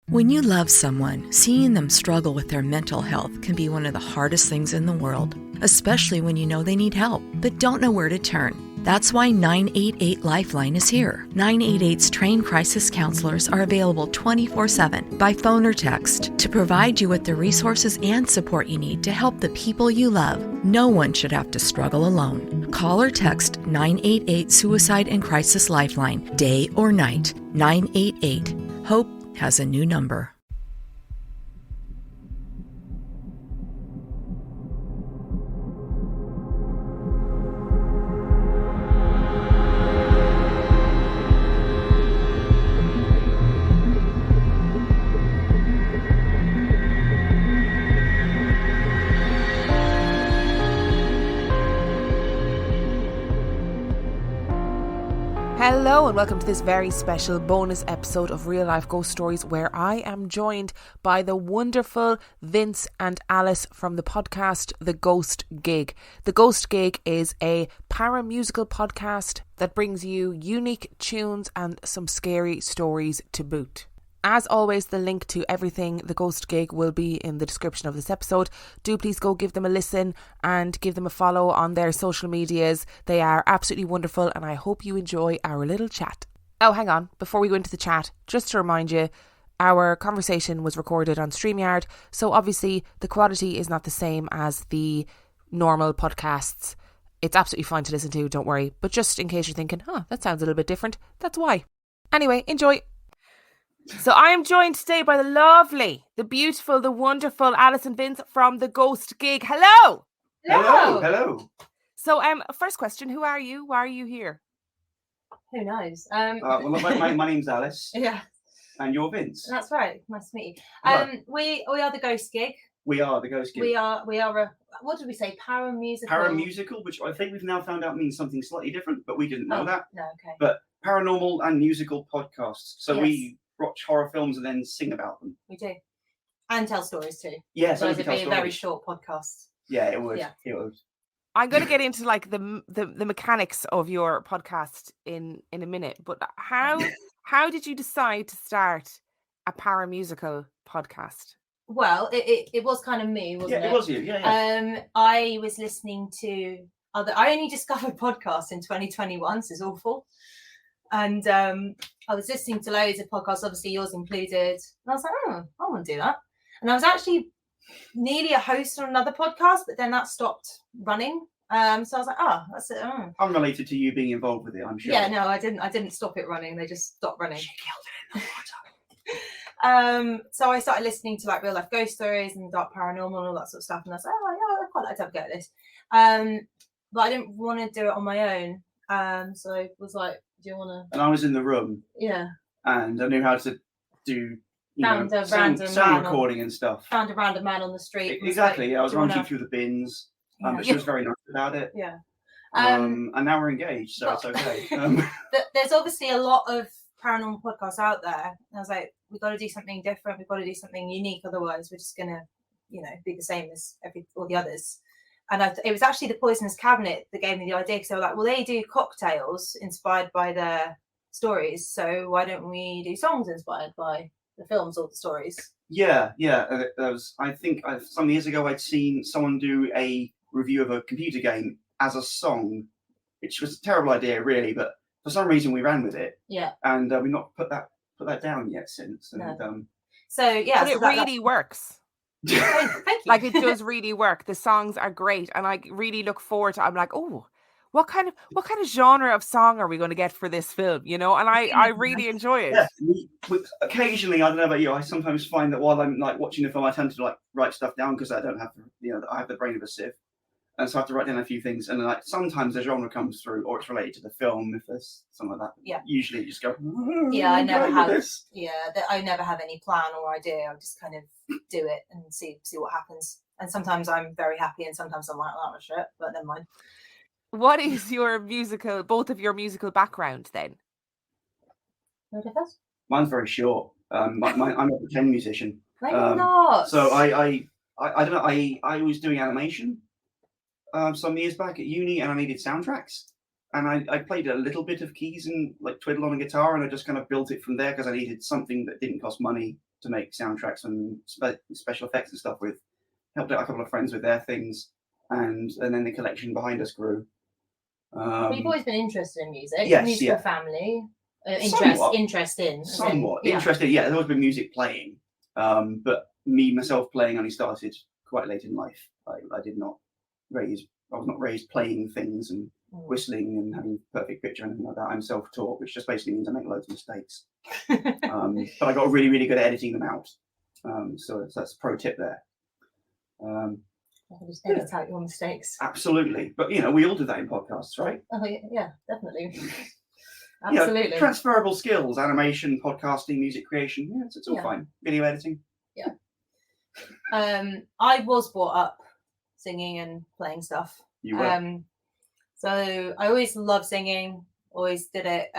When you love someone, seeing them struggle with their mental health can be one of the hardest things in the world, especially when you know they need help, but don't know where to turn. That's why 988 Lifeline is here. 988's trained crisis counselors are available 24/7 by phone or text to provide you with the resources and support you need to help the people you love. No one should have to struggle alone. Call or text 988 Suicide and Crisis Lifeline, day or night. 988. Hope has a new number. Hello and welcome to this very special bonus episode of Real Life Ghost Stories, where I am joined by the wonderful Vince and Alice from the podcast The Ghost Gig. The Ghost Gig is a paramusical podcast that brings you unique tunes and some scary stories to boot. As always, the link to everything The Ghost Gig will be in the description of this episode. Do please go give them a listen and give them a follow on their social medias. They are absolutely wonderful and I hope you enjoy our little chat. Oh, hang on. Before we go into the chat, just to remind you, our conversation was recorded on StreamYard, so obviously the quality is not the same as the normal podcasts. It's absolutely fine to listen to, don't worry. But just in case you're thinking, that sounds a little bit different, that's why. Anyway, enjoy. So I am joined today by the lovely, the beautiful, the wonderful Alice and Vince from The Ghost Gig. Hello! Hello. So first question, who are you? Why are you here? Who knows? My name's Alice. Yeah, And you're Vince. that's right. Nice to meet you. Hello. We are the Ghost Gig. We are the Ghost Gig. We are a, what did we say? Paramusical. Paramusical, which I think we've now found out means something slightly different, but we didn't know that. No, okay. But paranormal and musical podcasts. So Yes. we watch horror films and then sing about them. We do, and tell stories too. Yeah, So so it'd be a very short podcast. Yeah, it would. Yeah. It would. I'm going to get into like the mechanics of your podcast in a minute, but how did you decide to start a paramusical podcast? Well, it was kind of me, wasn't it? Yeah, it was you. Yeah. I was listening to I only discovered podcasts in 2021. So it's awful. And I was listening to loads of podcasts, obviously yours included. And I was like, I want to do that. And I was actually nearly a host on another podcast, but then that stopped running. So I was like, that's it. Unrelated to you being involved with it, I'm sure. Yeah, no, I didn't stop it running. They just stopped running. She killed it in the water. So I started listening to like real life ghost stories and dark paranormal and all that sort of stuff. And I was like, yeah, I'd quite like to have a go at this. But I didn't want to do it on my own. So I was like, do you want to? And I was in the room. Yeah. And I knew how to do Found a random sound man recording and stuff. Found a random man on the street. Exactly. Like, I was do you rummaging wanna- through the bins. Yeah. But she was very nice about it. Yeah. And now we're engaged, so it's okay. There's obviously a lot of paranormal podcasts out there. And I was like, we've got to do something different. We've got to do something unique. Otherwise, we're just going to, be the same as all the others. And it was actually the Poisonous Cabinet that gave me the idea. Because they were like, well, they do cocktails inspired by their stories. So why don't we do songs inspired by the films or the stories? Yeah. I think some years ago I'd seen someone do a review of a computer game as a song, which was a terrible idea, really. But for some reason we ran with it. Yeah. And we've not put that down yet since. And, no. So yeah, but it really works. Thank you. Like it does really work. The songs are great, and I really look forward to. I'm like, what kind of genre of song are we going to get for this film? And I really enjoy it. Yeah, occasionally, I don't know about you, I sometimes find that while I'm like watching a film, I tend to like write stuff down because I don't have I have the brain of a sieve, and so I have to write down a few things. And like sometimes the genre comes through, or it's related to the film if there's something like that. Yeah. Usually, you just go. Yeah, I never have. This. Yeah, I never have any plan or idea. I just kind of do it and see what happens. And sometimes I'm very happy, and sometimes I'm like, oh shit, but never mind. What is both of your musical background then? Mine's very short. I'm a pretend musician. No, you're not. So I don't know. I was doing animation some years back at uni, and I needed soundtracks. And I played a little bit of keys and like twiddle on a guitar, and I just kind of built it from there because I needed something that didn't cost money to make soundtracks and special effects and stuff with. Helped out a couple of friends with their things, and then the collection behind us grew. But you've always been interested in music. Yes, musical yeah. family. Somewhat. Interest in. Somewhat. Yeah. Interested, yeah. There's always been music playing. But myself playing only started quite late in life. I was not raised playing things and whistling and having perfect pitch or anything like that. I'm self-taught, which just basically means I make loads of mistakes. But I got really, really good at editing them out. So that's a pro tip there. Just edit out your mistakes. Absolutely. But, we all do that in podcasts, right? Oh, yeah, definitely. Absolutely. Transferable skills, animation, podcasting, music creation. Yeah, it's all fine. Video editing. Yeah. I was brought up singing and playing stuff. You were. So I always loved singing, always did it.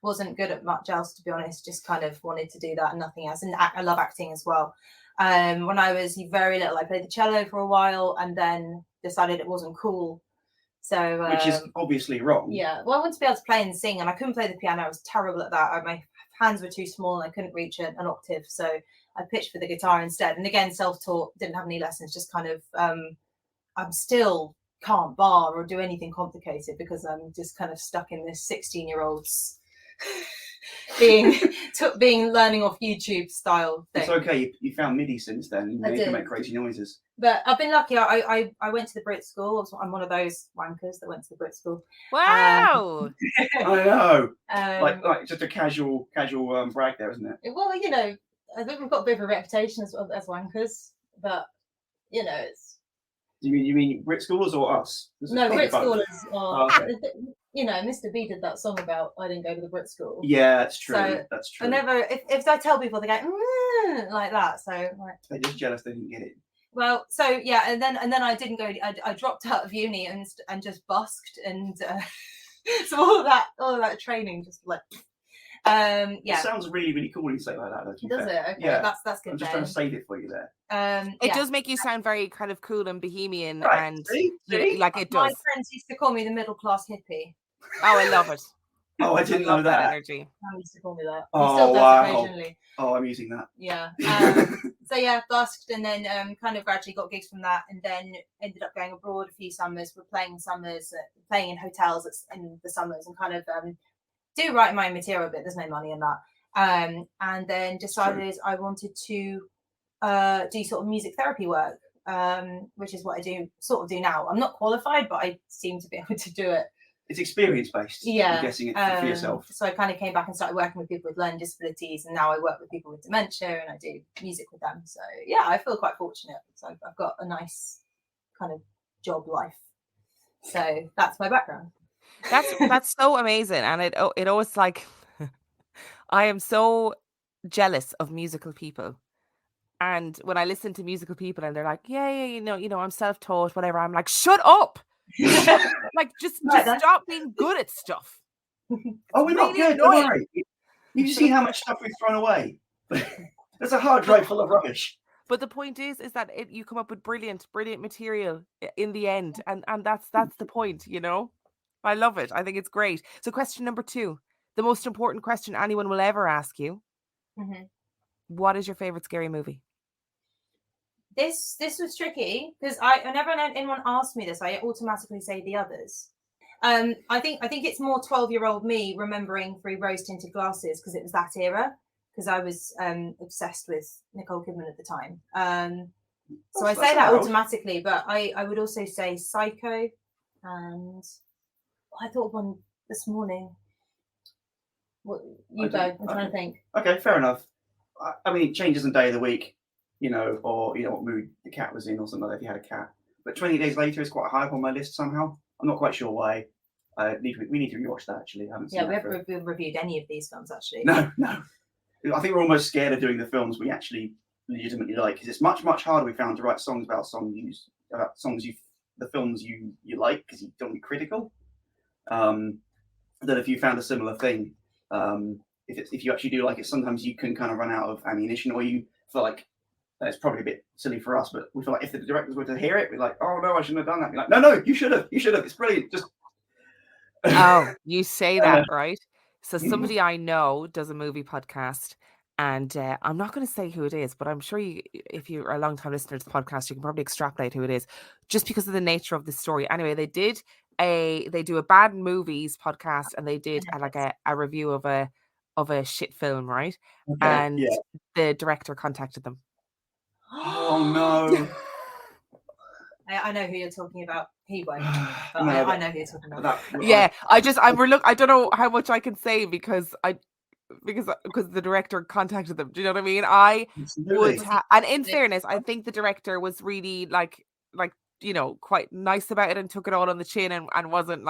Wasn't good at much else, to be honest, just kind of wanted to do that and nothing else. And I love acting as well. When I was very little, I played the cello for a while and then decided it wasn't cool. So which is obviously wrong. Yeah. Well, I wanted to be able to play and sing, and I couldn't play the piano. I was terrible at that. My hands were too small and I couldn't reach an octave. So I pitched for the guitar instead. And again, self-taught, didn't have any lessons, just kind of, I'm still can't bar or do anything complicated because I'm just kind of stuck in this 16-year-old's being learning off YouTube style thing. It's okay. You found MIDI since then. You can make crazy noises. But I've been lucky. I went to the Brit school. I'm one of those wankers that went to the Brit school. Wow. I know. Like just a casual brag there, isn't it? Well, I think we've got a bit of a reputation as wankers, but it's. You mean Brit schoolers or us? No, Brit schoolers. Okay. Mr. B did that song about I didn't go to the Brit school. Yeah, that's true. So that's true. I never, if I tell people, they go like that. So they're just jealous they didn't get it. Well, so yeah, and then I didn't go. I dropped out of uni and just busked, and so all of that training just like. Yeah. It sounds really, really cool when you say it like that. Does it? Okay, yeah. That's good. I'm just trying to save it for you there. It does make you sound very kind of cool and bohemian, right. and See? like it does. My friends used to call me the middle class hippie. Oh, I love it. Oh, I didn't know that. Energy. I used to call me that. Oh, he still does occasionally. Oh, I'm using that. Yeah. So yeah, busked, and then kind of gradually got gigs from that, and then ended up going abroad a few summers. We're playing summers, playing in hotels in the summers, and kind of do write my material, but there's no money in that. And then decided I wanted to do sort of music therapy work, which is what I do now. I'm not qualified, but I seem to be able to do it. It's experience based. Yeah. I'm guessing it for yourself. So I kind of came back and started working with people with learning disabilities, and now I work with people with dementia and I do music with them. So yeah, I feel quite fortunate. So I've got a nice kind of job life. So that's my background. That's so amazing, and it always like I am so jealous of musical people. And when I listen to musical people and they're like, yeah, I'm self-taught, whatever, I'm like, shut up. Like just stop being good at stuff. Oh, we're not good. Don't worry. You've seen how much stuff we've thrown away. There's a hard drive full of rubbish. But the point is that you come up with brilliant material in the end, and that's the point, I love it. I think it's great. So question number 2, the most important question anyone will ever ask you. Mm-hmm. What is your favorite scary movie? This was tricky because whenever anyone asks me this, I automatically say The Others. I think it's more 12-year-old me remembering Through Rose-Tinted Glasses because it was that era, because I was obsessed with Nicole Kidman at the time. So I say that automatically, but I would also say Psycho, and I thought of one this morning. What you go? I'm trying to think. Okay, fair enough. I mean, it changes in day of the week, or what mood the cat was in or something like that if you had a cat. But 20 Days Later is quite high up on my list somehow. I'm not quite sure why. We need to rewatch that actually. I haven't seen we haven't reviewed any of these films actually. No. I think we're almost scared of doing the films we actually legitimately like, because it's much, much harder we found to write songs about the films you like, because you don't be critical. Than if you found a similar thing. If you actually do like it, sometimes you can kind of run out of ammunition, or you feel like it's probably a bit silly for us, but we feel like if the directors were to hear it, we're like, oh no, I shouldn't have done that. We're like, no, you should have. It's brilliant. Just oh, you say that right. So somebody I know does a movie podcast, And I'm not going to say who it is, but I'm sure if you're a long-time listener to the podcast, you can probably extrapolate who it is, just because of the nature of the story. Anyway, they do a bad movies podcast, and they did a review of a shit film, right? Okay, and yeah. the director contacted them. Oh no. I know who you're talking about. He won't, but No, I know who you're talking about. Yeah, I don't know how much I can say because the director contacted them. Do you know what I mean? I would have, and in fairness, I think the director was really like quite nice about it and took it all on the chin and wasn't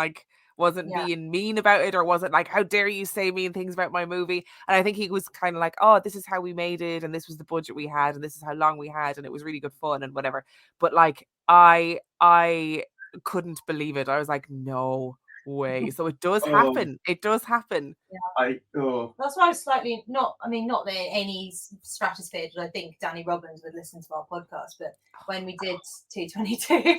being mean about it, or wasn't like, how dare you say mean things about my movie. And I think he was kind of like, oh, this is how we made it, and this was the budget we had, and this is how long we had, and it was really good fun and whatever. But like I couldn't believe it. I was like, no way. So it does happen. It does happen. Yeah. That's why I was slightly not that any stratosphere did I think Danny Robbins would listen to our podcast, but when we did 222,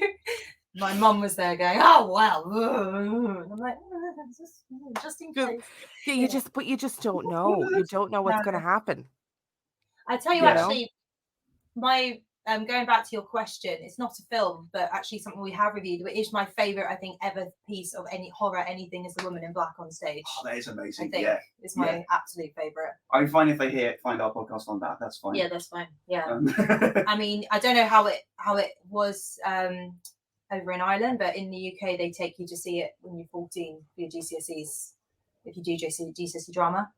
my mum was there going, oh well, and I'm like, just in case. Yeah, you just don't know. You don't know what's going to happen. I tell you, actually, my going back to your question, it's not a film, but actually something we have reviewed, which is my favorite, I think, ever piece of any horror anything, is The Woman in Black on Stage. Oh, that is amazing. I think it's my absolute favorite. I'm fine if they find our podcast on that. That's fine. Yeah, that's fine. Yeah. I mean, I don't know how it was over in Ireland, but in the UK they take you to see it when you're 14 for your GCSEs, if you do GCSE drama.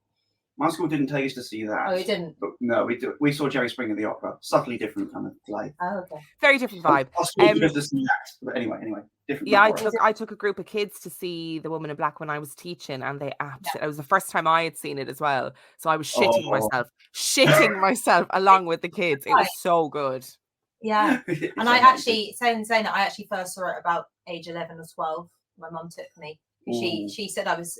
My school didn't take us to see that. Oh, it didn't? But no, we saw Jerry Springer the Opera. Subtly different kind of play. Oh, okay. Very different vibe. Our school took us to see that. But anyway, different. Yeah, I took a group of kids to see The Woman in Black when I was teaching, and they it was the first time I had seen it as well. So I was shitting myself along with the kids. It was so good. Yeah. And I actually, saying that, I actually first saw it about age 11 or 12. My mum took me. She said I was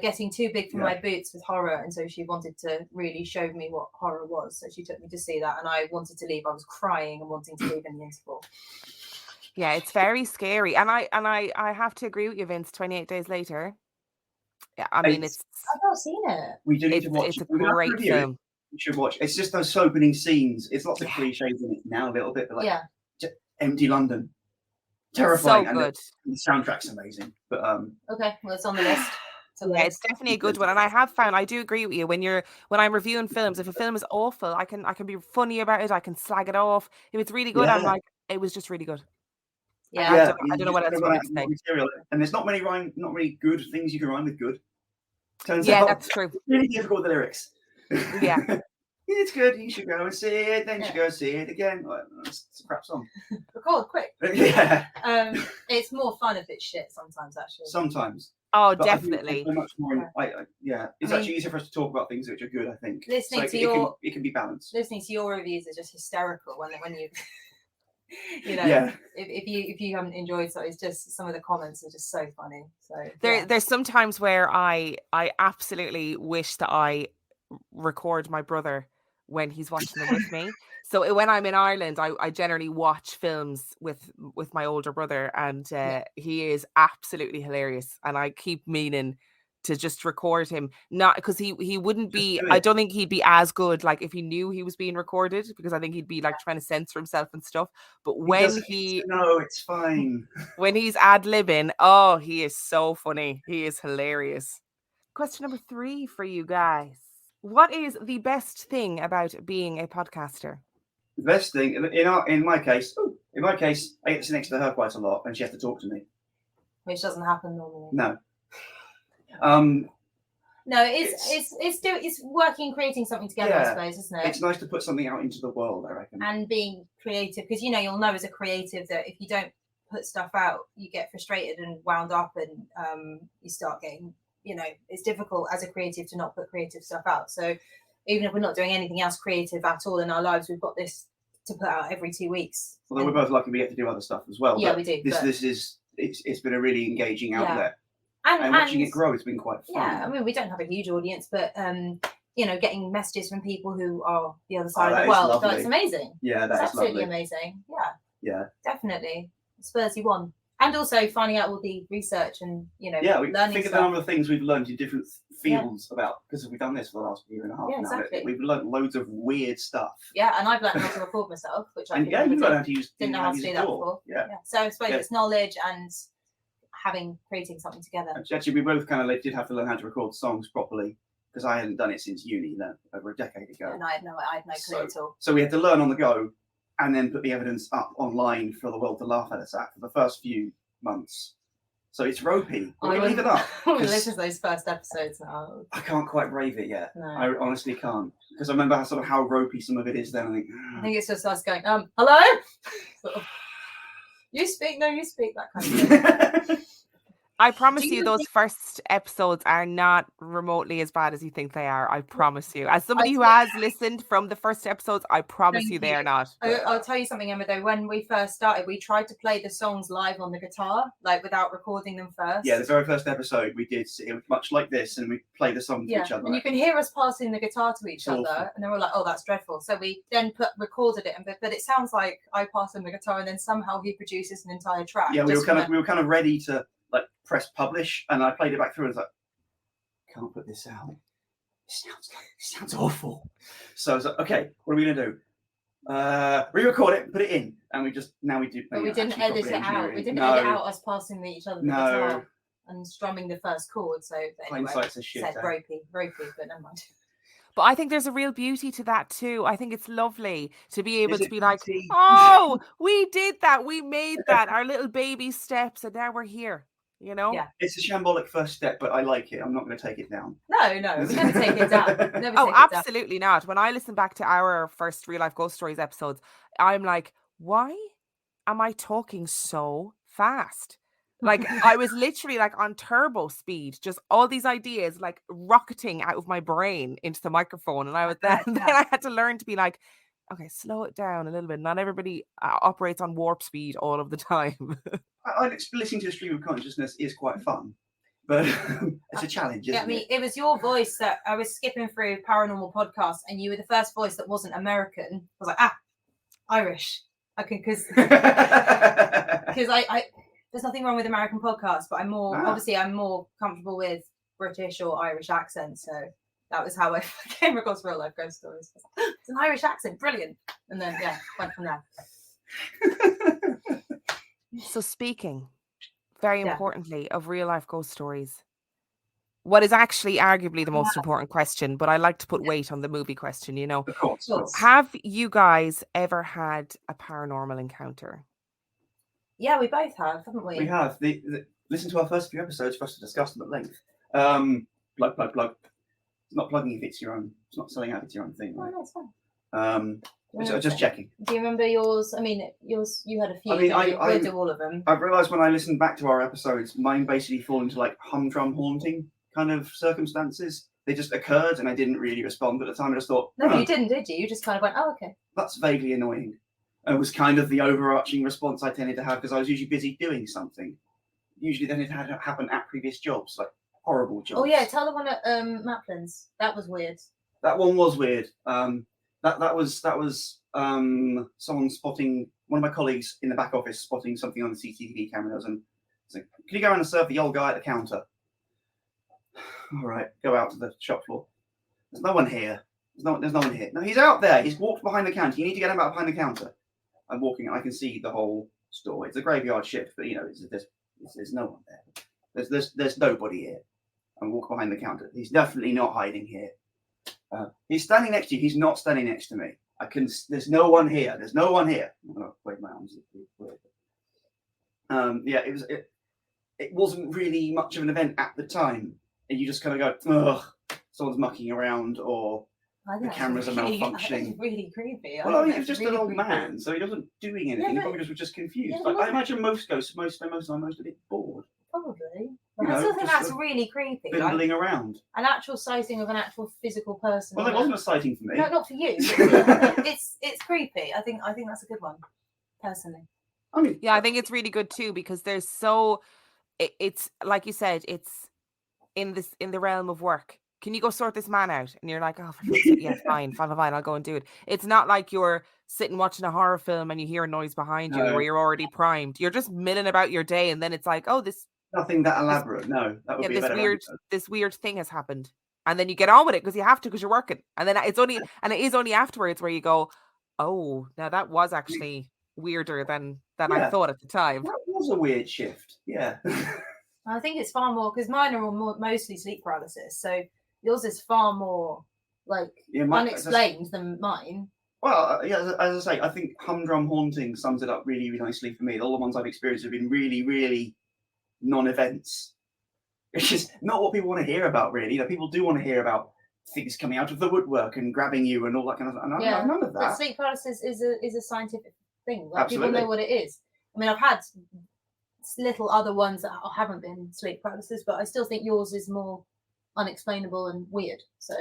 getting too big for my boots with horror, and so she wanted to really show me what horror was. So she took me to see that, and I wanted to leave. I was crying and wanting to leave in the interval. Yeah, it's very scary, and I have to agree with you, Vince. 28 Days Later. Yeah, I mean, I've not seen it. We do need to watch. It's a great film. You should watch. It's just those opening scenes. It's lots of cliches in it now, a little bit, but just empty London, terrifying. So good. And the soundtrack's amazing. But okay, well, it's on the list. Yeah, it's definitely a good one, and I do agree with you. When I'm reviewing films, if a film is awful, I can be funny about it. I can slag it off. If it's really good, I'm like, it was just really good. Yeah, I don't know what else to say. Material. And there's not many good things you can rhyme with good. Turns out that's true. It's really difficult with the lyrics. Yeah. It's good. You should go and see it. Then you should go and see it again. It's a crap song. Record quick. Yeah. It's more fun if it's shit sometimes, actually. Sometimes. Oh, but definitely. So much more. It's actually easier for us to talk about things which are good. I think. Listening to it can be balanced. Listening to your reviews are just hysterical when you. If you haven't enjoyed, so it's just some of the comments are just so funny. So there's some times where I absolutely wish that I record my brother when he's watching them with me. So when I'm in Ireland, I generally watch films with my older brother, and he is absolutely hilarious, and I keep meaning to just record him, not because he wouldn't be, I don't think he'd be as good like if he knew he was being recorded, because I think he'd be like trying to censor himself and stuff. But no, it's fine. When he's ad-libbing, oh, he is so funny. He is hilarious. Question number 3 for you guys. What is the best thing about being a podcaster? The best thing, in my case, I get to sit next to her quite a lot, and she has to talk to me. Which doesn't happen normally. No. No, it's working, creating something together, I suppose, isn't it? It's nice to put something out into the world, I reckon. And being creative, because you'll know as a creative that if you don't put stuff out, you get frustrated and wound up, and you start getting, it's difficult as a creative to not put creative stuff out. So even if we're not doing anything else creative at all in our lives, we've got this to put out every 2 weeks. Although we're both lucky we get to do other stuff as well. Yeah, we do. It's been a really engaging outlet. And watching it grow has been quite fun. Yeah, I mean, we don't have a huge audience, but getting messages from people who are the other side of the world, that's amazing. Yeah, that's absolutely amazing. Yeah, definitely. Spurs, you won. And also finding out all the research and, you know, we learning think of the number of things we've learned in different fields about, because we've done this for the last year and a half now. Exactly. We've learned loads of weird stuff. Yeah, and I've learned how to record myself, which I you've learned how to use. didn't know how to do that before. Yeah. So I suppose it's knowledge and creating something together. Actually, we both kind of did have to learn how to record songs properly, because I hadn't done it since uni, over a decade ago. And I had no clue at all. So we had to learn on the go, and then put the evidence up online for the world to laugh at us at for the first few months. So it's ropey. We're going to leave it up. I'm going to listen to those first episodes now. I can't quite brave it yet. No. I honestly can't. Because I remember how ropey some of it is then. I think it's just us going, hello? Sort of, you speak, that kind of thing. I promise you those first episodes are not remotely as bad as you think they are. I promise you. As somebody who has listened from the first episodes, I promise you they are not. I'll tell you something, Emma, though. When we first started, we tried to play the songs live on the guitar, like without recording them first. Yeah, the very first episode we did, it was much like this, and we play the song to each other. And you can hear us passing the guitar to each other, and then we're like, oh, that's dreadful. So we then recorded it, but it sounds like I pass him the guitar, and then somehow he produces an entire track. Yeah, we were kind of ready to press publish, and I played it back through and was like, can't put this out. It sounds awful. So I was like, okay, what are we gonna do? Re-record it, put it in, and we do. But we didn't edit it out. We didn't edit out us passing each other the guitar and strumming the first chord. So anyway, hindsight's a shit. Said ropey, but never mind. But I think there's a real beauty to that too. I think it's lovely to be able to be like, oh, we did that, we made that, our little baby steps, and now we're here. You know, it's a shambolic first step, but I like it. I'm not going to take it down. No, we never take it down. Absolutely not. When I listen back to our first Real Life Ghost Stories episodes, I'm like, why am I talking so fast? Like I was literally like on turbo speed, just all these ideas like rocketing out of my brain into the microphone, and then I had to learn to be like, okay, slow it down a little bit. Not everybody operates on warp speed all of the time. Listening to a stream of consciousness is quite fun, but it's a challenge, isn't it? I mean, it was your voice that I was skipping through paranormal podcasts, and you were the first voice that wasn't American. I was like, Irish. I can, because I there's nothing wrong with American podcasts, but I'm more comfortable with British or Irish accents. So that was how I came across Real Life Ghost Stories. It's an Irish accent, brilliant. And then went from there. So speaking, very importantly, of Real Life Ghost Stories, what is actually arguably the most important question, but I like to put weight on the movie question, you know. Of course. Have you guys ever had a paranormal encounter? Yeah, we both have, haven't we? We have. Listen to our first few episodes for us to discuss them at length. Plug. It's not plugging if it's your own. It's not selling out if it's your own thing. Right? No, it's fine. Just checking. Do you remember yours? I mean, yours. You had a few. We'll do all of them. I've realised when I listen back to our episodes, mine basically fall into like humdrum haunting kind of circumstances. They just occurred, and I didn't really respond at the time. I just thought, no, you didn't, did you? You just kind of went, oh, okay. That's vaguely annoying. And it was kind of the overarching response I tended to have because I was usually busy doing something. Usually, then it had to happen at previous jobs, like horrible jobs. Oh yeah, tell the one at Maplin's. That was weird. That one was weird. That was someone spotting, one of my colleagues in the back office spotting something on the CCTV cameras, and like, can you go around and serve the old guy at the counter? All right, go out to the shop floor. There's no one here. There's no one here. No, he's out there. He's walked behind the counter. You need to get him out behind the counter. I'm walking, and I can see the whole store. It's a graveyard shift, but you know, there's no one there. There's nobody here. I'm walking behind the counter. He's definitely not hiding here. He's standing next to you. He's not standing next to me. There's no one here. There's no one here. I'm gonna wave my arms. It wasn't really much of an event at the time, and you just kind of go, ugh, someone's mucking around, or the cameras are malfunctioning. Really creepy. Well, I mean, he was just an old man, so he wasn't doing anything. He probably was just confused. Yeah, I imagine most ghosts, most of the time, most a bit bored. Probably. I still think that's really creepy. Fiddling around. An actual sighting of an actual physical person. Well, it wasn't a sighting for me. No, not for you. It's creepy. I think that's a good one, personally. I mean, I think it's really good too because it's like you said, it's in the realm of work. can you go sort this man out? And you're like, oh, for fuck's sake, yeah, fine, I'll go and do it. It's not like you're sitting watching a horror film and you hear a noise behind you where you're already primed. You're just milling about your day, and then it's like, oh, nothing that elaborate. No, that would be a better this weird thing has happened, and then you get on with it because you have to, because you're working, and then it is only afterwards where you go, oh, now that was actually weirder than I thought at the time. That was a weird shift. Yeah. I think it's far more, because mine are mostly sleep paralysis, so yours is far more like unexplained than mine. Well, yeah, as I say, I think humdrum haunting sums it up really, really nicely for me. All the ones I've experienced have been really, really non-events, which is not what people want to hear about, really. People do want to hear about things coming out of the woodwork and grabbing you and all that kind of stuff. And I have none of that. But sleep paralysis is a scientific thing. Like, people know what it is. I mean, I've had little other ones that haven't been sleep paralysis, but I still think yours is more unexplainable and weird. So,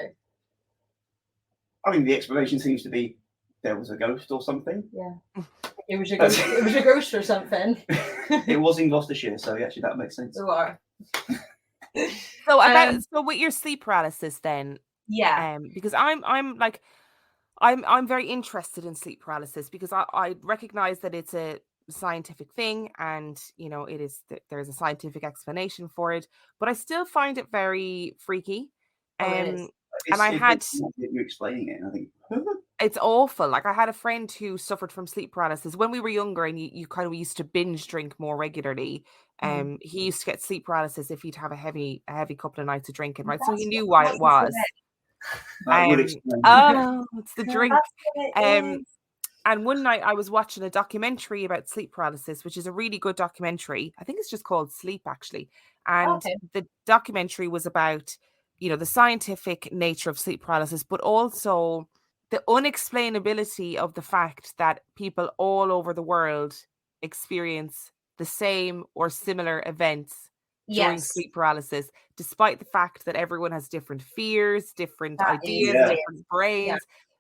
I mean, the explanation seems to be there was a ghost or something. Yeah, it was a ghost. It was a ghost or something. It was in Gloucestershire, so actually that makes sense. You are. So with your sleep paralysis, then, because I'm very interested in sleep paralysis, because I recognize that it's a scientific thing, and it is there's a scientific explanation for it, but I still find it very freaky. And I had you explaining it, and I think it's awful. Like, I had a friend who suffered from sleep paralysis when we were younger, and you kind of used to binge drink more regularly. He used to get sleep paralysis if he'd have a heavy couple of nights of drinking, right? So he knew why it was. It's the drink. And one night I was watching a documentary about sleep paralysis, which is a really good documentary. I think it's just called Sleep, actually. And the documentary was about, the scientific nature of sleep paralysis, but also the unexplainability of the fact that people all over the world experience the same or similar events during sleep paralysis, despite the fact that everyone has different fears, different ideas, different brains. Yeah.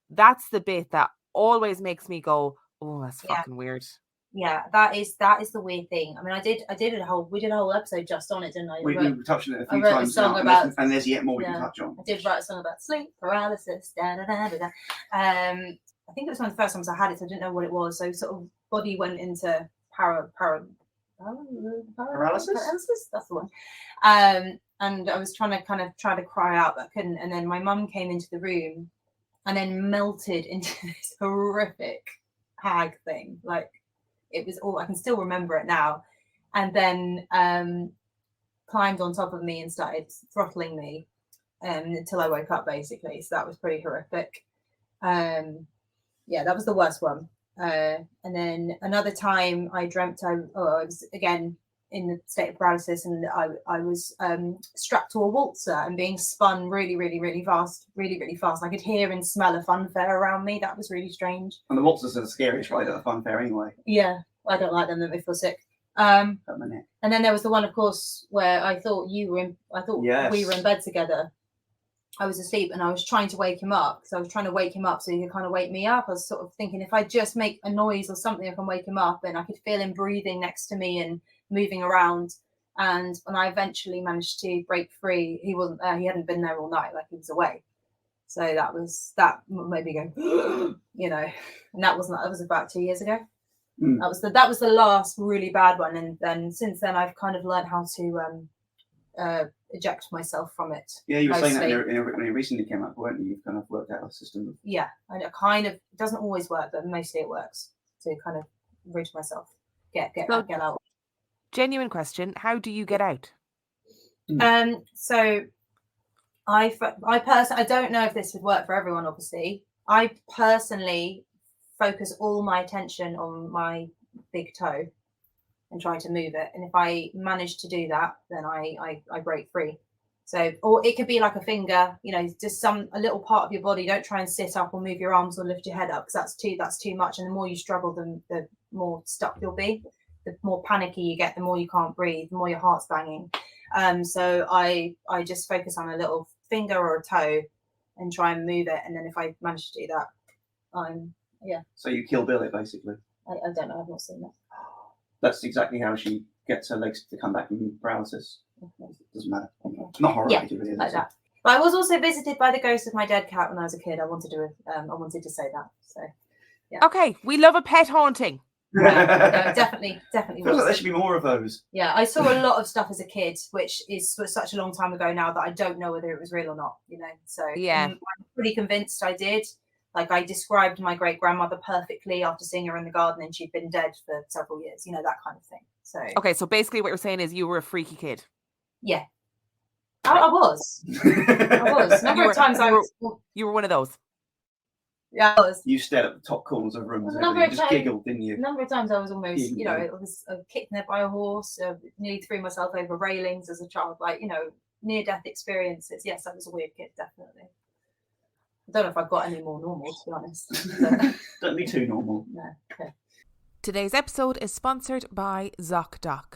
That's the bit that always makes me go, oh, that's fucking weird. Yeah, that is the weird thing. I mean, we did a whole episode just on it, didn't I? We touched on it a few times now, and there's yet more we can touch on. I did write a song about sleep paralysis. I think it was one of the first times I had it, so I didn't know what it was. So sort of body went into paralysis. That's the one. And I was trying to cry out, but I couldn't. And then my mum came into the room, and then melted into this horrific hag thing. Like, it was all, I can still remember it now. And then climbed on top of me and started throttling me until I woke up, basically. So that was pretty horrific. That was the worst one. And then another time I dreamt I was again in the state of paralysis, and I was strapped to a waltzer and being spun really, really, really fast, really, really fast. I could hear and smell a funfair around me. That was really strange. And the waltzers are the scariest ride at a funfair anyway. Yeah, I don't like them. They make me feel sick. And then there was the one, of course, where I thought we were in bed together. I was asleep and I was trying to wake him up. So I was trying to wake him up so he could kind of wake me up. I was sort of thinking, if I just make a noise or something, I can wake him up. And I could feel him breathing next to me and moving around. And when I eventually managed to break free, he wasn't there. He hadn't been there all night, like he was away. So that made me go, and that was about 2 years ago. That was the last really bad one. And then since then I've kind of learned how to eject myself from it. Yeah, you were saying that when it recently came up, weren't you? You've kind of worked out a system. Yeah, and it doesn't always work, but mostly it works to kind of rid myself, get out. Genuine question: how do you get out? So I personally, I don't know if this would work for everyone. Obviously, I personally focus all my attention on my big toe and try to move it. And if I manage to do that, then I break free. So, or it could be like a finger, just a little part of your body. Don't try and sit up or move your arms or lift your head up, because that's too much. And the more you struggle, the more stuck you'll be. The more panicky you get, the more you can't breathe, the more your heart's banging. So I just focus on a little finger or a toe and try and move it. And then if I manage to do that, So you Kill Bill it, basically. I don't know. I've not seen that. That's exactly how she gets her legs to come back from paralysis. It doesn't matter. Not horror, really, like that. But I was also visited by the ghost of my dead cat when I was a kid. I wanted to say that. So yeah. Okay, we love a pet haunting. No, definitely Feels like there should be more of those. Yeah, I saw a lot of stuff as a kid, which was such a long time ago now that I don't know whether it was real or not. So yeah, I'm pretty convinced I did. Like, I described my great grandmother perfectly after seeing her in the garden, and she'd been dead for several years. That kind of thing. So okay, so basically what you're saying is you were a freaky kid. Yeah, I was. I was. You were one of those. Yeah, I was. You stared at the top corners of rooms and you just giggled, didn't you? A number of times I was almost, I was kidnapped by a horse, nearly threw myself over railings as a child, near-death experiences. Yes, I was a weird kid, definitely. I don't know if I've got any more normal, to be honest. Don't be too normal. No. Okay. Today's episode is sponsored by ZocDoc.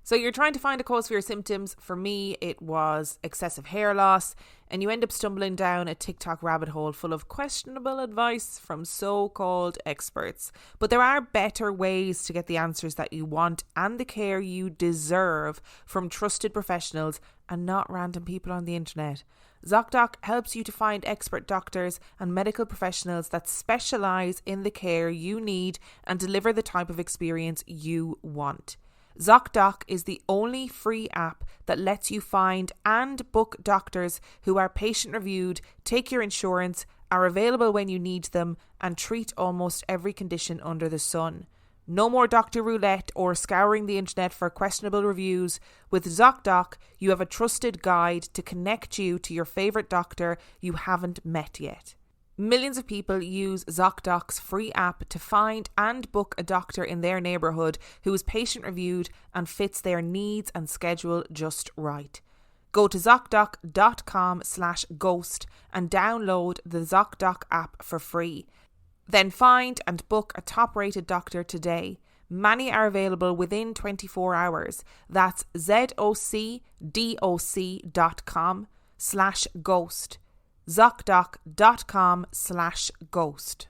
So you're trying to find a cause for your symptoms. For me, it was excessive hair loss, and you end up stumbling down a TikTok rabbit hole full of questionable advice from so-called experts. But there are better ways to get the answers that you want and the care you deserve from trusted professionals and not random people on the internet. ZocDoc helps you to find expert doctors and medical professionals that specialise in the care you need and deliver the type of experience you want. ZocDoc is the only free app that lets you find and book doctors who are patient reviewed, take your insurance, are available when you need them, and treat almost every condition under the sun. No more doctor roulette or scouring the internet for questionable reviews. With ZocDoc, you have a trusted guide to connect you to your favourite doctor you haven't met yet. Millions of people use ZocDoc's free app to find and book a doctor in their neighbourhood who is patient reviewed and fits their needs and schedule just right. Go to ZocDoc.com/ghost and download the ZocDoc app for free. Then find and book a top-rated doctor today. Many are available within 24 hours. That's ZocDoc.com/ghost. ZocDoc.com/ghost.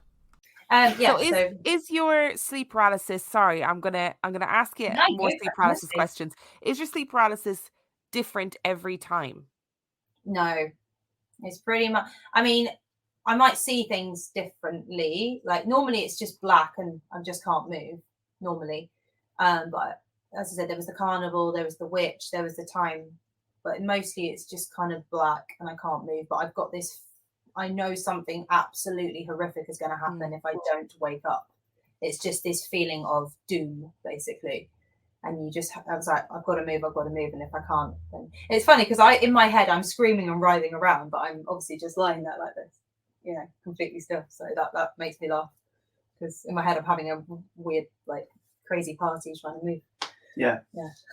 Is your sleep paralysis, sorry, I'm gonna ask you more sleep paralysis questions. Is your sleep paralysis different every time? No, it's pretty much, I might see things differently. Like, normally it's just black and I just can't move normally. But as I said, there was the carnival, there was the witch, there was the time. But mostly it's just kind of black and I can't move. But I've got this, I know something absolutely horrific is going to happen if I don't wake up. It's just this feeling of doom, basically. And I was like, I've got to move. And if I can't, then it's funny because in my head, I'm screaming and writhing around, but I'm obviously just lying there like this, completely still. So that makes me laugh because in my head, I'm having a weird, crazy party trying to move. Yeah.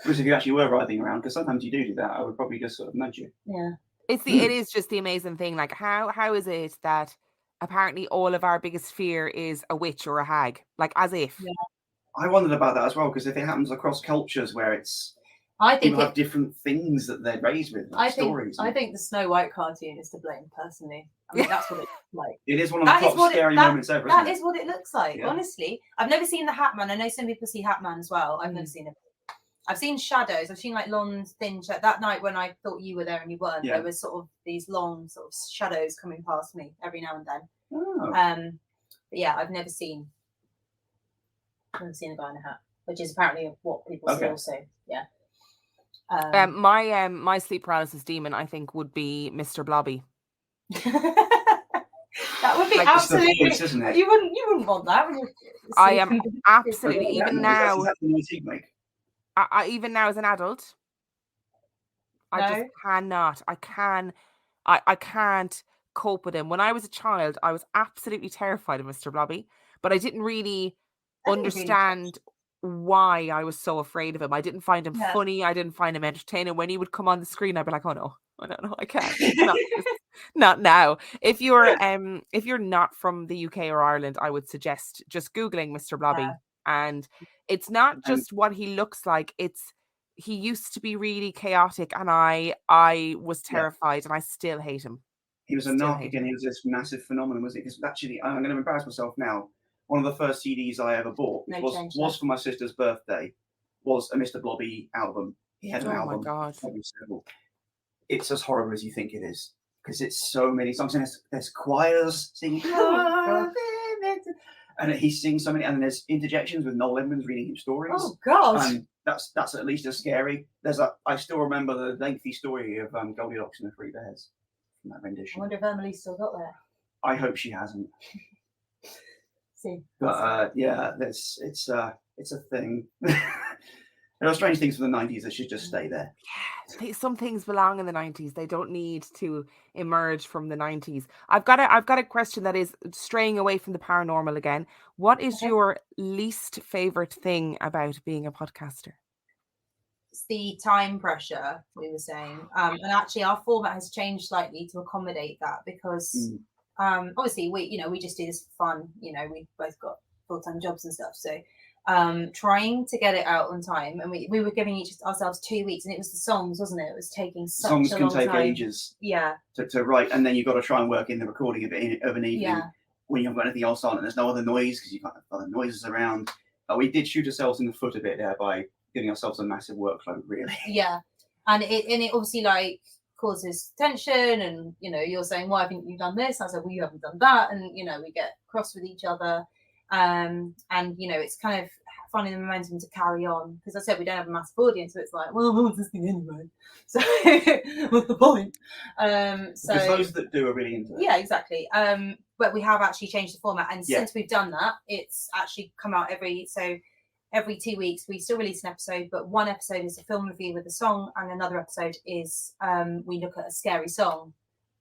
Whereas if you actually were writhing around, because sometimes you do that, I would probably just sort of nudge you. Yeah. It is just the amazing thing. Like, how is it that apparently all of our biggest fear is a witch or a hag? Like, as if. Yeah. I wondered about that as well, because if it happens across cultures where people have different things that they're raised with, stories. I think the Snow White cartoon is to blame, personally. That's what it's like. It is one of the top scary moments ever. That is what it looks like, honestly. I've never seen the Hat Man. I know some people see Hat Man as well. I've never seen it. I've seen shadows. I've seen long, thin shadows. That night when I thought you were there and you weren't, there was sort of these long sort of shadows coming past me every now and then. Oh. But yeah, I've never seen a guy in a hat, which is apparently what people see also. Yeah. My sleep paralysis demon, I think, would be Mr. Blobby. That would be absolutely. Voice, isn't it? You wouldn't want that. I am absolutely even now. Even now as an adult, I just cannot. I can't cope with him. When I was a child, I was absolutely terrified of Mr. Blobby, but I didn't really understand why I was so afraid of him. I didn't find him funny. I didn't find him entertaining. When he would come on the screen, I'd be like, "Oh no, I don't know, I can't." Not now. If you're not from the UK or Ireland, I would suggest just Googling Mr. Blobby. And it's not just what he looks like. He used to be really chaotic, and I was terrified, and I still hate him. He was a narc and he was this massive phenomenon, wasn't he? Because actually, I'm going to embarrass myself now. One of the first CDs I ever bought, which was for my sister's birthday, was a Mr. Blobby album. He had an album. Oh my God. it's as horrible as you think it is, because it's so many songs, and there's choirs singing, and he sings so many, and then there's interjections with Noel Edmonds reading him stories. Oh God! And that's at least as scary. I still remember the lengthy story of Goldilocks and the Three Bears from that rendition. I wonder if Emily's still got there. I hope she hasn't. See, but it's a thing. There are strange things from the 90s that should just stay there. Yeah, some things belong in the 90s. They don't need to emerge from the 90s. I've got a question that is straying away from the paranormal again. What is your least favorite thing about being a podcaster? It's the time pressure, we were saying. And actually our format has changed slightly to accommodate that, because obviously we just do this for fun. We've both got full-time jobs and stuff. So trying to get it out on time, and we were giving ourselves 2 weeks, and it was the songs, wasn't it? It was taking such songs a can long take time. ages Yeah. to write, and then you've got to try and work in the recording of an evening when you haven't got anything else on and there's no other noise, because you've got other noises around. We did shoot ourselves in the foot a bit there by giving ourselves a massive workload, really. Yeah, and it obviously like causes tension, and you're saying, why haven't you done this? I said, well, you haven't done that, and we get cross with each other, and it's kind of finding the momentum to carry on, because I said we don't have a massive audience, so it's like, well, what's this thing anyway? So what's the point? So because those that do are really into it. Yeah, exactly. But we have actually changed the format, and since we've done that, it's actually come out every 2 weeks. We still release an episode, but one episode is a film review with a song, and another episode is we look at a scary song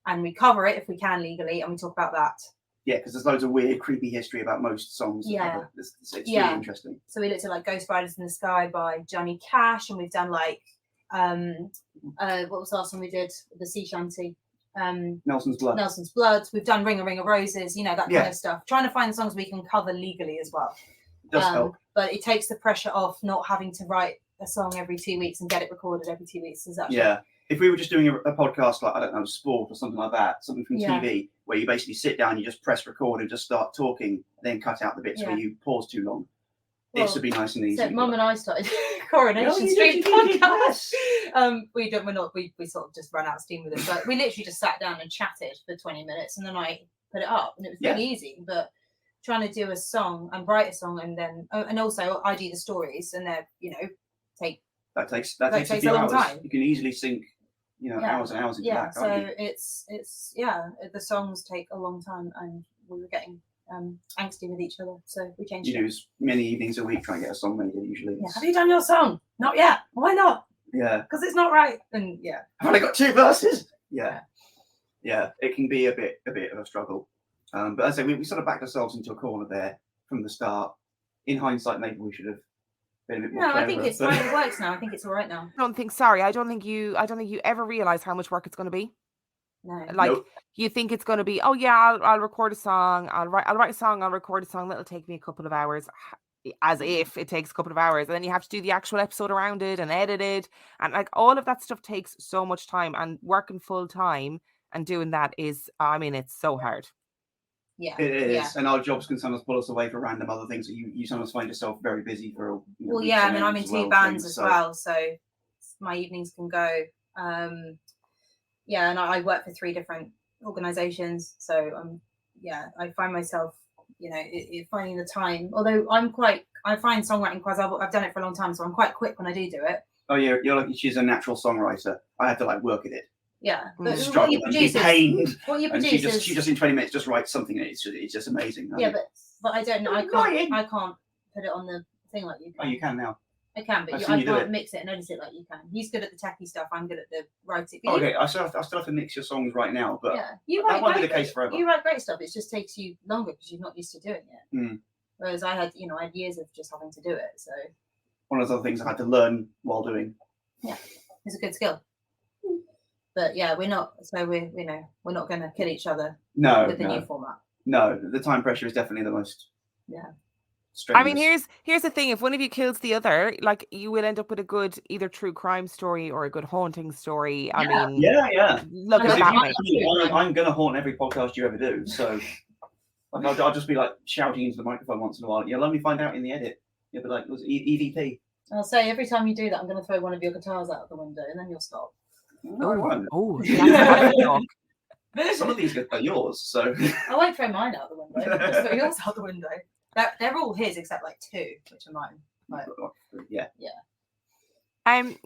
and we cover it if we can legally, and we talk about that. Yeah, because there's loads of weird, creepy history about most songs. Yeah. It's really interesting. So we looked at like Ghost Riders in the Sky by Johnny Cash, and we've done like what was the last one we did? The sea shanty. Nelson's Blood. We've done Ring a Ring of Roses, that kind of stuff. Trying to find songs we can cover legally as well. It does help. But it takes the pressure off not having to write a song every 2 weeks and get it recorded every 2 weeks. If we were just doing a podcast like, I don't know, sport or something like that, something from TV, where you basically sit down, you just press record and just start talking, then cut out the bits where you pause too long. Well, this would be nice and easy. So Mum and I started Coronation Street podcast. We sort of just ran out of steam with it, but we literally just sat down and chatted for 20 minutes, and then I put it up, and it was really easy. But trying to do a song and write a song, and then and also I do the stories, and they're that takes a long time. You can easily sink hours and hours into that. So it's the songs take a long time, and we were getting angsty with each other, so we changed. You do as many evenings a week trying to get a song made usually. Yeah. Have you done your song? Not yet. Why not? Yeah. Because it's not right. And I've only got 2 verses. Yeah. It can be a bit of a struggle. But as I say, we sort of backed ourselves into a corner there from the start. In hindsight, maybe we should have been a bit more clever. I think it's fine. It works now. I think it's all right now. I don't think you ever realize how much work it's going to be. No. You think it's going to be, I'll record a song, I'll write a song, I'll record a song, that'll take me a couple of hours, as if it takes a couple of hours, and then you have to do the actual episode around it and edit it, and like all of that stuff takes so much time, and working full time and doing that is, it's so hard. Yeah, it is, and our jobs can sometimes pull us away for random other things. So you sometimes find yourself very busy for. I'm in 2 bands as well, so my evenings can go. And I work for 3 different organizations, so I find myself finding the time. Although I find songwriting quite. I've done it for a long time, so I'm quite quick when I do it. Oh yeah, she's a natural songwriter. I had to work at it. Yeah, but what you produce is she just in 20 minutes just writes something, and it's just amazing. Yeah, but I don't know. I can't put it on the thing like you can. Oh, you can now. I can, but I can't mix it and edit it like you can. He's good at the techie stuff. I'm good at the writing. Okay, I still have to mix your songs right now, but that won't be the case forever. You write great stuff. It just takes you longer because you're not used to doing it. Mm. Whereas I had years of just having to do it. So one of those other things I had to learn while doing. Yeah, it's a good skill. But we're not. So we're not going to kill each other. With the new format. No, the time pressure is definitely the most. Yeah. Strenuous. Here's the thing: if one of you kills the other, you will end up with a good either true crime story or a good haunting story. Yeah. Look at that. I'm going to haunt every podcast you ever do. So, I'll just be shouting into the microphone once in a while. Let me find out in the edit. You'll be it was EVP. I'll say every time you do that, I'm going to throw one of your guitars out of the window, and then you'll stop. Some of these are yours, so I won't throw mine out the window. Just throw yours out the window. They're all his except like 2, which are mine. Like, yeah.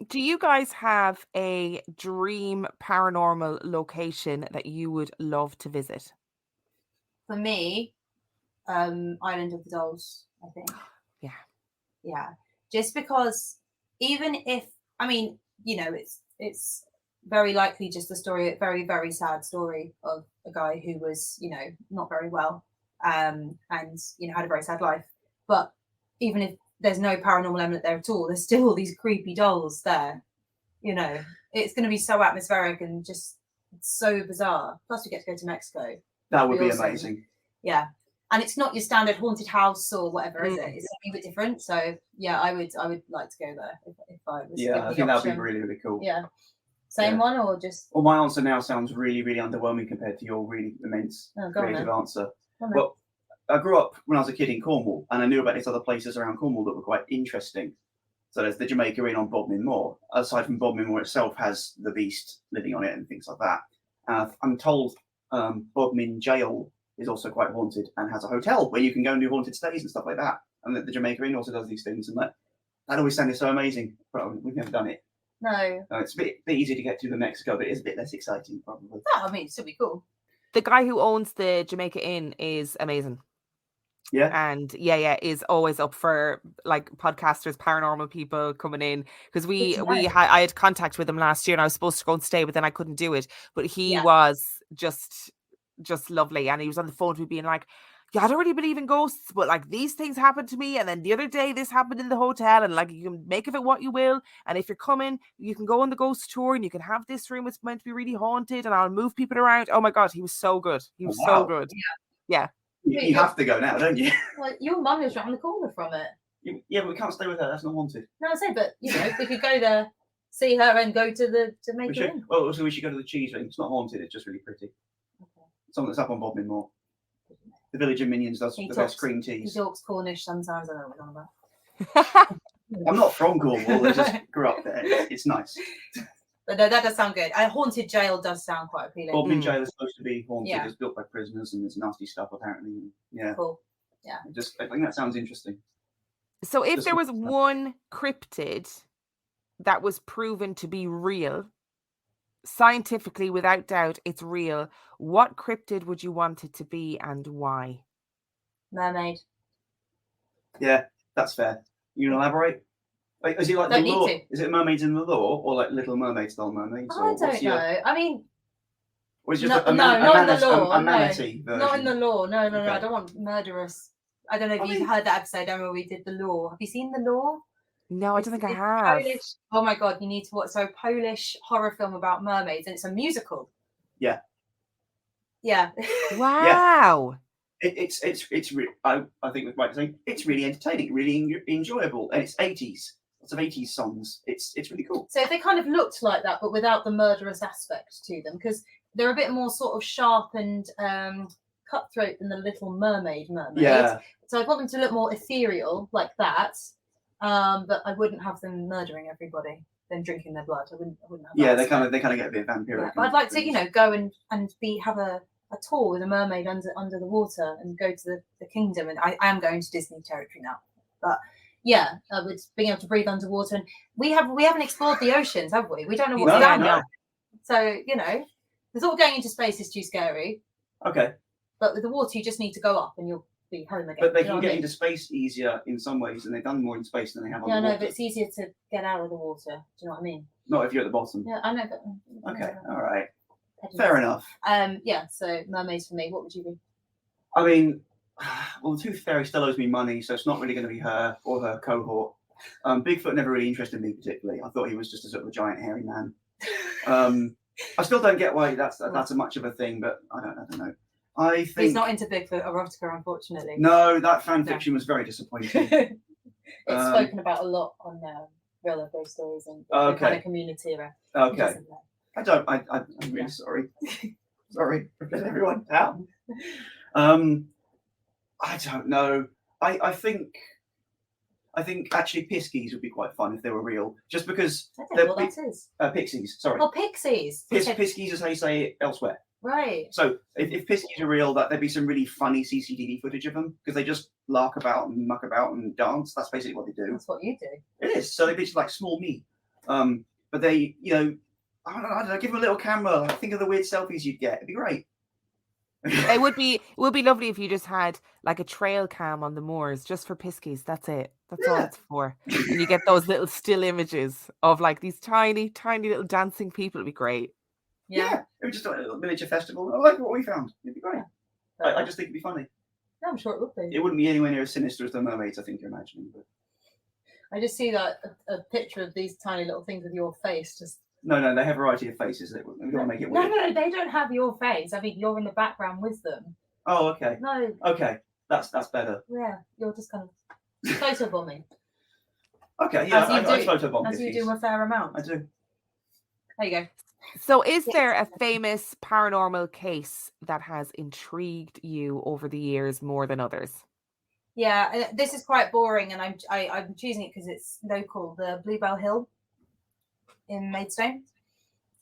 Do you guys have a dream paranormal location that you would love to visit? For me, Island of the Dolls, I think. Yeah. Just because even if, I mean, you know, it's very likely just a story, a very, very sad story of a guy who was, you know, not very well, and, you know, had a very sad life. But even if there's no paranormal element there at all, there's still all these creepy dolls there. You know, it's going to be so atmospheric and just so bizarre. Plus, we get to go to Mexico. That would be amazing. Yeah. And it's not your standard haunted house or whatever, is it? It's something a bit different. So yeah, I would like to go there if I was. Yeah, I think that would be really, really cool. Yeah. Same one or just? Well, my answer now sounds really, really underwhelming compared to your really immense creative answer. Well, I grew up when I was a kid in Cornwall, and I knew about these other places around Cornwall that were quite interesting. So there's the Jamaica Inn on Bodmin Moor. Aside from Bodmin Moor itself has the beast living on it and things like that. I'm told Bodmin Jail is also quite haunted and has a hotel where you can go and do haunted stays and stuff like that. And the Jamaica Inn also does these things, and that always sounded so amazing. But we've never done it. No. It's a bit easy to get to the Mexico, but it's a bit less exciting, probably. No, I mean, it's still be cool. The guy who owns the Jamaica Inn is amazing. Yeah. And is always up for like podcasters, paranormal people coming in, because I had contact with him last year and I was supposed to go and stay, but then I couldn't do it. But he was just lovely, and he was on the phone to me being like, yeah, I don't really believe in ghosts, but like these things happened to me, and then the other day this happened in the hotel, and like you can make of it what you will, and if you're coming, you can go on the ghost tour and you can have this room, it's meant to be really haunted, and I'll move people around. Oh my god, he was so good. He was so good. Yeah. You have to go now, don't you? Well, your mum is around the corner from it. Yeah, but we can't stay with her. That's not haunted. No, I say, but you know, we could go there, see her, and go to the Jamaica Inn. Well, also we should go to the cheese ring. It's not haunted. It's just really pretty. Okay. Something that's up on Bodmin Moor. The Village of Minions does the best cream teas. He talks Cornish sometimes. I don't know what I'm about. I'm not from Cornwall. I just grew up there. It's nice. But no, that does sound good. A haunted jail does sound quite appealing. Bodmin Jail is supposed to be haunted. It's built by prisoners and there's nasty stuff apparently. Yeah. Cool. Yeah. I think that sounds interesting. So if there was one cryptid that was proven to be real, scientifically, without doubt, it's real, what cryptid would you want it to be and why? Mermaid. Yeah, that's fair. You can elaborate? Like, is it like the lore? Is it mermaids in the lore, or like Little Mermaid style mermaids? I don't know. I mean, or is it just not in the lore. A manatee version? Not in the lore. No. I don't want murderous. I don't know if you heard that episode. I remember we did the lore. Have you seen the lore? No, I don't think I have. Polish. Oh my god, you need to watch. So, a Polish horror film about mermaids, and it's a musical. Yeah. Yeah. Wow. It's I think with Mike saying it's really entertaining, really enjoyable, and it's 80s. Lots of 80s songs. It's really cool. So if they kind of looked like that, but without the murderous aspect to them, because they're a bit more sort of sharp and cutthroat than the Little Mermaid mermaids. Yeah. So I'd want them to look more ethereal like that, but I wouldn't have them murdering everybody, then drinking their blood. I wouldn't have that. Yeah, they kind of get a bit vampiric. Yeah, but I'd like to, go and have a tour with a mermaid under the water and go to the kingdom. And I am going to Disney territory now, but. Yeah, with being able to breathe underwater, and we haven't explored the oceans, have we? We don't know what's down there. So the thought of going into space is too scary. Okay. But with the water, you just need to go up, and you'll be home again. But they can get into space easier in some ways, and they've done more in space than they have on the water. Yeah, no, but it's easier to get out of the water. Do you know what I mean? Not if you're at the bottom. Yeah, I know, but okay, all right, fair enough. Yeah. So mermaids for me. What would you be? I mean. Well, the Tooth Fairy still owes me money, so it's not really going to be her or her cohort. Bigfoot never really interested me particularly. I thought he was just a sort of a giant hairy man. I still don't get why that's a much of a thing, but I don't know. I think he's not into Bigfoot erotica, unfortunately. No, that fan fiction was very disappointing. It's spoken about a lot on Real Life Ghost Stories and the kind of community around. Okay. I'm really sorry. Sorry for letting everyone down. I don't know. I think I think actually piskies would be quite fun if they were real, just because I don't know what that is. pixies. Sorry, Oh, pixies. piskies is how you say it elsewhere. Right. So if piskies are real, there'd be some really funny CCTV footage of them because they just lark about and muck about and dance. That's basically what they do. That's what you do. It is. So they'd be just like small me. But they, I don't know, give them a little camera. Like, think of the weird selfies you'd get. It'd be great. It would be lovely if you just had like a trail cam on the moors just for piskies. That's it. That's all it's for. And you get those little still images of like these tiny, tiny little dancing people. It'd be great. Yeah. It would just like a little miniature festival. I like what we found. It'd be great. I just think it'd be funny. Yeah, I'm sure it would be. It wouldn't be anywhere near as sinister as the mermaids, I think you're imagining. But I just see that a picture of these tiny little things with your face just. No, they have a variety of faces. We don't make it weird. No, they don't have your face. I mean, you're in the background with them. Oh, okay. No. Okay, that's better. Yeah, you're just kind of photobombing. Okay, yeah, I photobomb. As you do a fair amount. I do. There you go. So is there a famous paranormal case that has intrigued you over the years more than others? Yeah, this is quite boring, and I'm choosing it because it's local. The Bluebell Hill in Maidstone.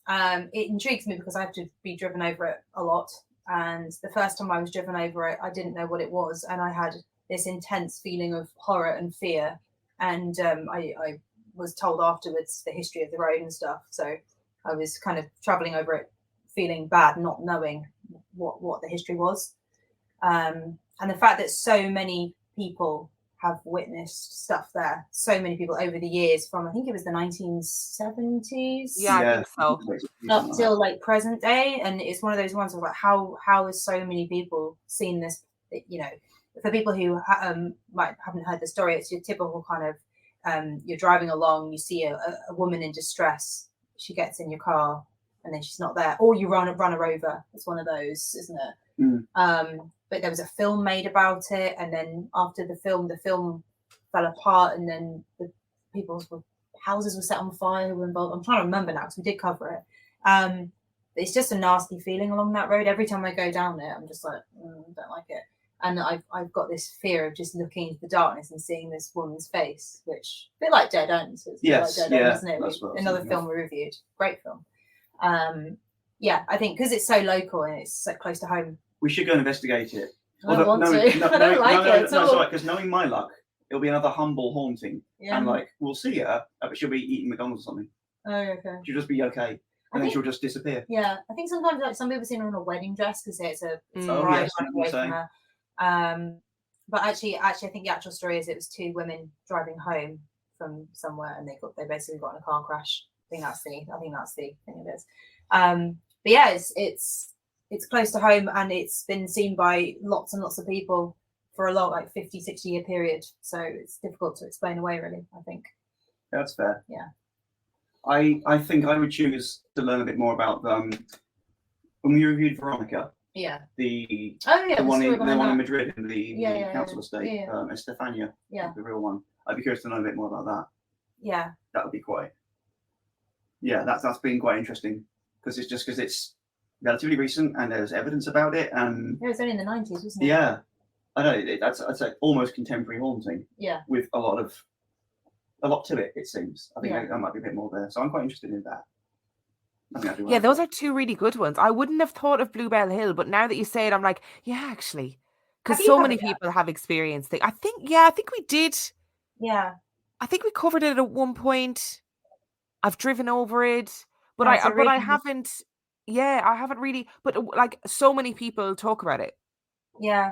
It intrigues me because I have to be driven over it a lot. And the first time I was driven over it, I didn't know what it was. And I had this intense feeling of horror and fear. And I was told afterwards the history of the road and stuff. So I was kind of traveling over it, feeling bad, not knowing what the history was. And the fact that so many people have witnessed stuff there. So many people over the years from, I think it was the 1970s. Yeah, I think so. Up till like present day. And it's one of those ones of like, how has so many people seen this? For people who haven't heard the story, it's your typical kind of, you're driving along, you see a woman in distress. She gets in your car and then she's not there. Or you run her over. It's one of those, isn't it? But there was a film made about it, and then after the film fell apart, and then the people's houses were set on fire who were involved. I'm trying to remember now because we did cover it. But it's just a nasty feeling along that road. Every time I go down it, I'm just like, don't like it. And I've got this fear of just looking into the darkness and seeing this woman's face, which a bit like Dead Ends. It's yes, like Dead Ends, isn't it? Another film we reviewed. Great film. I think because it's so local and it's so close to home. We should go and investigate it. I want to. I don't like it. It's all right, because knowing my luck, it'll be another humble haunting. Yeah. And like, we'll see her, but she'll be eating McDonald's or something. Oh, okay. She'll just be okay. And then she'll just disappear. Yeah. I think sometimes like some people see her in a wedding dress because it's a bride away from her. But actually, I think the actual story is it was two women driving home from somewhere and they basically got in a car crash. I think that's the thing it is. But yeah, it's close to home and it's been seen by lots and lots of people for a long, like 50, 60 year period. So it's difficult to explain away, really, I think. That's fair. Yeah. I think I would choose to learn a bit more about when we reviewed Veronica. Yeah. The one in Madrid in the council estate, yeah. Estefania. Yeah. The real one. I'd be curious to know a bit more about that. Yeah. That would be quite. Yeah, that's been quite interesting because it's relatively recent and there's evidence about it and it was only in the 90s, wasn't it? Yeah, I know that's like almost contemporary haunting. Yeah, with a lot to it. It seems. I think there might be a bit more there, so I'm quite interested in that. Yeah, those are two really good ones. I wouldn't have thought of Bluebell Hill, but now that you say it, I'm like, yeah, actually, because so many people have experienced it. I think we did. Yeah, I think we covered it at one point. I've driven over it, but I haven't. Yeah, I haven't really. But like, so many people talk about it. Yeah,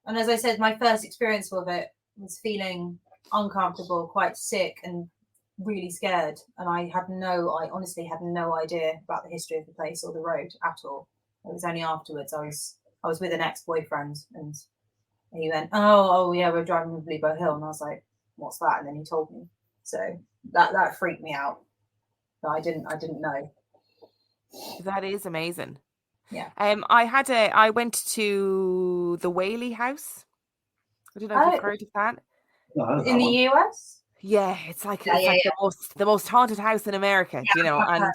and as I said, my first experience with it was feeling uncomfortable, quite sick, and really scared. And I honestly had no idea about the history of the place or the road at all. It was only afterwards I was with an ex-boyfriend, and he went, "Oh yeah, we're driving to Bluebell Hill," and I was like, "What's that?" And then he told me. So that freaked me out. But I didn't know. That is amazing. Yeah. I went to the Whaley House. I don't know if you've heard of that. No, in the US? Yeah, it's like the most haunted house in America, you know. And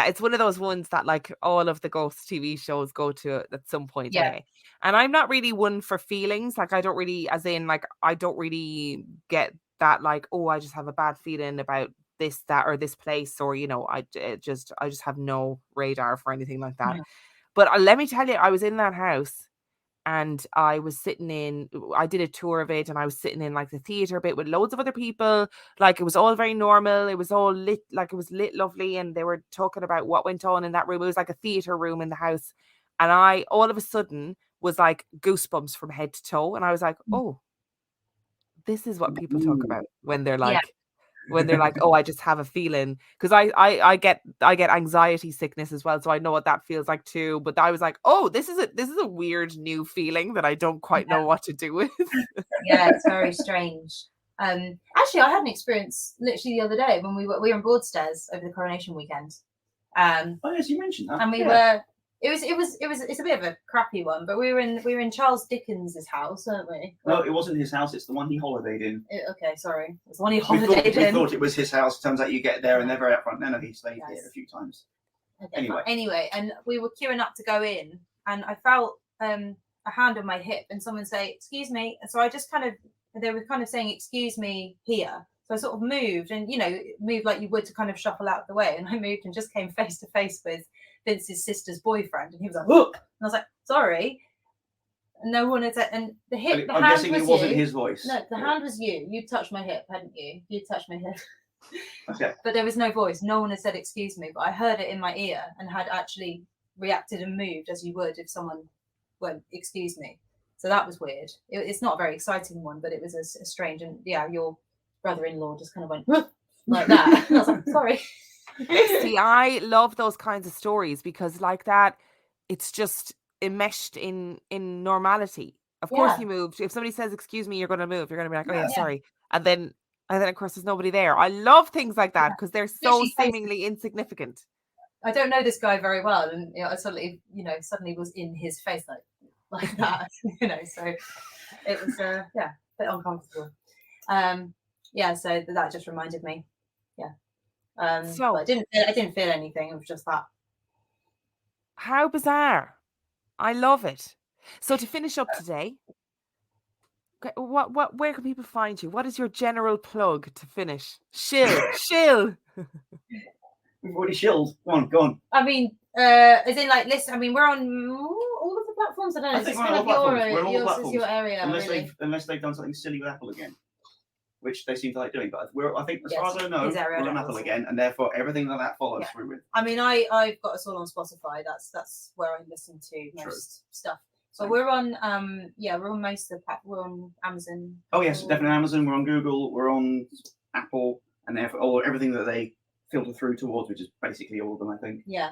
It's one of those ones that like all of the ghost TV shows go to at some point Yeah. anyway. And I'm not really one for feelings. Like I don't really, as in like, I don't really get that like, oh, I just have a bad feeling about this, that, or this place, or, you know, I just have no radar for anything like that. No. But let me tell you, I was in that house and I was I did a tour of it, and I was sitting in like the theater bit with loads of other people. Like it was all very normal. It was all lit, like it was lit lovely. And they were talking about what went on in that room. It was like a theater room in the house. And I all of a sudden was like goosebumps from head to toe. And I was like, oh, this is what people talk about when they're Yeah. like, oh, I just have a feeling, because I get anxiety sickness as well, so I know what that feels like too. But I was like, oh, this is a weird new feeling that I don't quite know what to do with. Yeah, it's very strange. Actually, I had an experience literally the other day when we were in Broadstairs over the coronation weekend. Oh yes, you mentioned that. And we were. It's a bit of a crappy one, but we were in Charles Dickens's house, weren't we? No, it wasn't his house. It's the one he holidayed in. Okay, sorry, it's the one he We holidayed in. thought it was his house. Turns out you get there and they're very upfront. No, he stayed here a few times. Okay, Anyway. Anyway, and we were queuing up to go in, and I felt a hand on my hip, and someone say, "Excuse me." And so I just they were kind of saying, "Excuse me," here. So I sort of moved, and moved like you would to kind of shuffle out the way, and I moved and just came face to face with Vince's sister's boyfriend, and he was like, "Look," and I was like, "Sorry." And no one had said, and the hip. I'm guessing it wasn't his voice. No, the hand was you. You touched my hip, hadn't you? You touched my hip. Okay. But there was no voice. No one had said "excuse me," but I heard it in my ear and had actually reacted and moved as you would if someone went "excuse me." So that was weird. It's not a very exciting one, but it was a strange. And yeah, your brother-in-law just kind of went like that. And I was like, "Sorry." See, I love those kinds of stories because like that, it's just enmeshed in normality. Of course you moved. If somebody says "excuse me," you're going to move. You're going to be like, "Oh yeah, sorry," and then of course there's nobody there. I love things like that because they're so seemingly insignificant. I don't know this guy very well, and I suddenly was in his face like that. So it was a bit uncomfortable. So that just reminded me. So I didn't feel anything. It was just that. How bizarre! I love it. So to finish up today, where can people find you? What is your general plug to finish? Shill. We've already shilled. Go on. I mean, as in like listen. I mean, we're on all of the platforms. I don't know. I think we're on all platforms. We're on all yours platforms. is your area. Unless they've done something silly with Apple again, which they seem to like doing. But I think as far as I know, we're on Apple again, and therefore everything that follows through with. I mean, I've got us all on Spotify. That's where I listen to most stuff. So we're on we're on most of the we're on Amazon. Oh yes, definitely Amazon. We're on Google. We're on Apple, and everything that they filter through towards, which is basically all of them, I think. Yeah.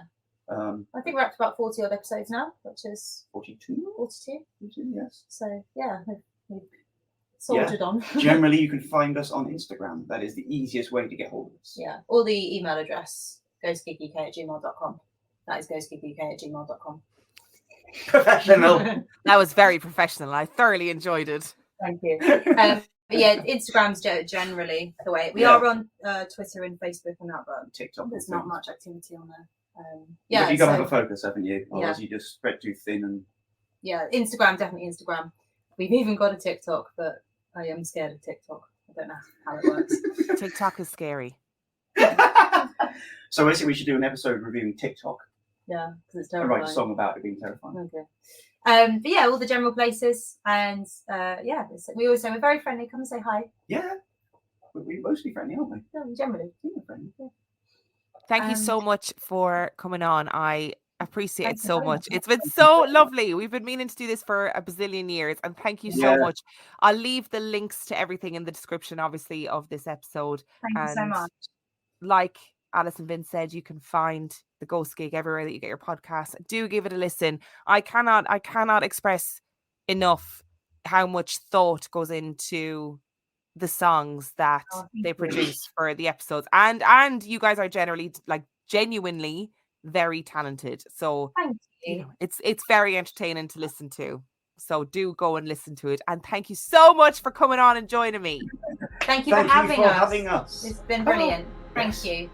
I think we're up to about 40 odd episodes now, which is 42. 42. Yes. So yeah, we've sorted on. Generally, you can find us on Instagram. That is the easiest way to get hold of us. Yeah. Or the email address, ghostgeekuk@gmail.com. That is ghostgeekuk@gmail.com. Professional. That was very professional. I thoroughly enjoyed it. Thank you. But yeah, Instagram's generally the way. We are on Twitter and Facebook and that, but TikTok. There's not much activity on there. But you got to have a focus, haven't you? Otherwise, you just spread too thin. And yeah, Instagram, definitely Instagram. We've even got a TikTok, but I am scared of TikTok. I don't know how it works. TikTok is scary. So basically, we should do an episode reviewing TikTok. Yeah, because it's I terrifying. write a song about it being terrifying. Okay. But yeah, all the general places, and we always say we're very friendly. Come and say hi. Yeah, we're mostly friendly, aren't we? Yeah, generally. Yeah, friendly. Yeah. Thank you so much for coming on. I appreciate it so much. It's been so lovely. We've been meaning to do this for a bazillion years, and thank you so much. I'll leave the links to everything in the description, obviously, of this episode. Thank you so much. Like Alice and Vince said, you can find the Ghost Gig everywhere that you get your podcasts. Do give it a listen. I cannot express enough how much thought goes into the songs that they produce for the episodes, and you guys are generally genuinely very talented. So thank you. It's very entertaining to listen to. So do go and listen to it. And thank you so much for coming on and joining me. Thank you for having us. Having us. It's been brilliant. Thank you.